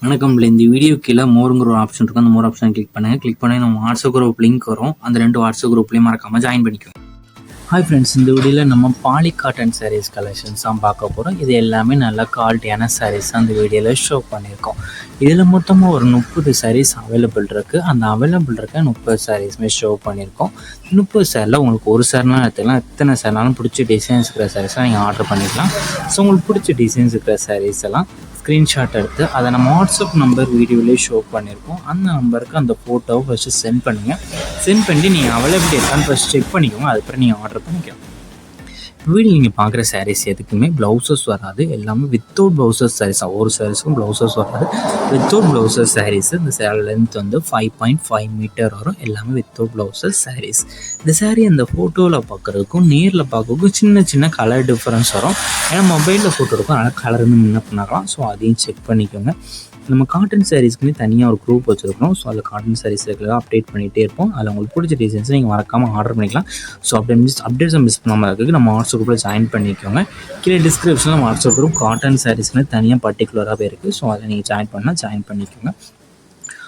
வணக்கம். இந்த வீடியோ கீழே மோருங்கிற ஒரு ஆப்ஷன் இருக்கும். அந்த மோர் ஆப்ஷன் கிளிக் பண்ணுங்கள். கிளிக் பண்ணி நம்ம வாட்ஸ்அப் குரூப் லிங்க் வரும். அந்த 2 வாட்ஸ்அப் குரூப்லேயும் மறக்காமல் ஜாயின் பண்ணிக்கோங்க. ஹாய் ஃப்ரெண்ட்ஸ், இந்த வீடியோவில் நம்ம பாலி காட்டன் சாரீஸ் கலெக்ஷன்ஸ் தான் பார்க்க போகிறோம். இது எல்லாமே நல்ல குவாலிட்டியான சாரீஸ் தான் இந்த வீடியோவில் ஷோ பண்ணியிருக்கோம். இதில் மொத்தமாக ஒரு 30 சாரீஸ் அவைலபிள் இருக்குது. அந்த அவைலபிள் இருக்க 30 சாரீஸுமே ஷோ பண்ணியிருக்கோம். 30 சாரில் உங்களுக்கு ஒரு சாரினாலும் எடுத்துக்கலாம். எத்தனை சாரினாலும் பிடிச்ச டிசைன்ஸ் இருக்கிற சாரீஸ்லாம் நீங்கள் ஆர்டர் பண்ணிக்கலாம். ஸோ உங்களுக்கு பிடிச்ச டிசைன்ஸ் இருக்கிற சாரீஸ் எல்லாம் ஸ்க்ரீன்ஷாட் எடுத்து அதை நம்ம வாட்ஸ்அப் நம்பர் வீடியோவிலே ஷோ பண்ணியிருக்கோம். அந்த நம்பருக்கு அந்த ஃபோட்டோவை ஃபஸ்ட்டு சென்ட் பண்ணுங்கள். சென்ட் பண்ணி நீங்கள் அவைலபிலிட்டி இருக்கான்னு ஃபஸ்ட் செக் பண்ணிக்கோங்க. அதுக்கப்புறம் நீங்கள் ஆர்டர் பண்ணிக்கலாம். வீடியோ நீங்கள் பார்க்குற சாரீஸ் எதுக்குமே ப்ளவுசஸ் வராது. எல்லாமே வித்தவுட் ப்ளவுசஸ் சாரீஸ். ஒரு சாரீஸுக்கும் ப்ளவுசஸ் வராது. Without blouses sarees. இந்த சேரீ லென்த் வந்து 5.5 மீட்டர் வரும். எல்லாமே வித்தவுட் ப்ளவுசஸ் சாரீஸ். இந்த சாரீ அந்த ஃபோட்டோவில் பார்க்குறதுக்கும் நேரில் பார்க்குறதுக்கும் சின்ன சின்ன கலர் டிஃப்ரென்ஸ் வரும். ஏன்னா மொபைலில் ஃபோட்டோ இருக்கும், அதனால் கலர் வந்து முன்ன பண்ணலாம். ஸோ அதையும் செக் பண்ணிக்கோங்க. நம்ம காட்டன் சாரீஸ்க்குமே தனியாக ஒரு குரூப் வச்சுருக்கோம். ஸோ அதில் காட்டன் சாரீஸ் இருக்கிறதா அப்டேட் பண்ணிகிட்டே இருப்போம். அதில் உங்களுக்கு பிடிச்ச டிசைன்ஸை நீங்கள் மறக்காமல் ஆர்டர் பண்ணிக்கலாம். ஸோ அப்டேட்ஸை மிஸ் பண்ணாமல் இருக்கிறதுக்கு நம்ம வாட்ஸ்அப் குரூப்பில் ஜாயின் பண்ணிக்கோங்க. கீழே டிஸ்கிரிப்ஷனில் வாட்ஸ்அப் குரூப் காட்டன் சாரீஸ்க்குன்னு தனியாக பர்டிகுலராகவே இருக்குது. ஸோ அதை நீங்கள் ஜாயின் பண்ணிக்கோங்க.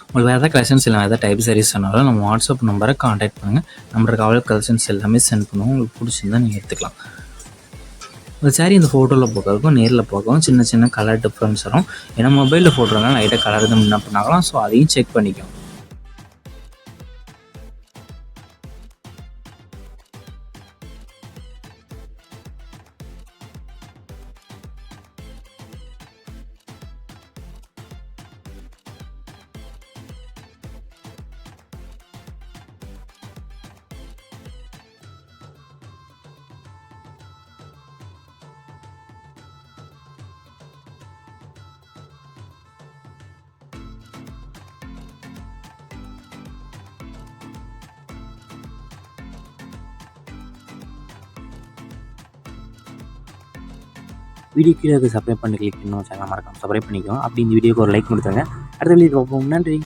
உங்களுக்கு வேறு எதாவது கலெக்ஷன்ஸ் இல்லை, எதாவது டைப் சாரீஸ் சொன்னாலும் நம்ம வாட்ஸ்அப் நம்பரை கான்டாக்ட் பண்ணுங்கள். நம்பருக்கு அவ்வளோ கலெக்ஷன்ஸ் எல்லாமே சென்ட் பண்ணுவோம். உங்களுக்கு பிடிச்சிருந்தா நீங்கள் எடுத்துக்கலாம். அந்த சாரீ இந்த ஃபோட்டோவில் பார்க்கறதுக்கும் நேரில் பார்க்கவும் சின்ன சின்ன கலர் டிஃப்ரென்ஸ் வரும். ஏன்னா மொபைலில் ஃபோட்டோனால லைட்டாக கலர் தான் முன்ன பண்ணாங்களாம். ஸோ அதையும் செக் பண்ணிக்கோங்க. வீடியோ கீழே சப்ஸ்கிரைப் பண்ணி கிளிக் பண்ணணும். சேனல் மறக்காம சப்ஸ்கிரைப் பண்ணிக்கோங்க. அப்படி இந்த வீடியோக்கு ஒரு லைக் கொடுத்துருங்க. அடுத்த வீடியோ பார்ப்போம். நன்றி.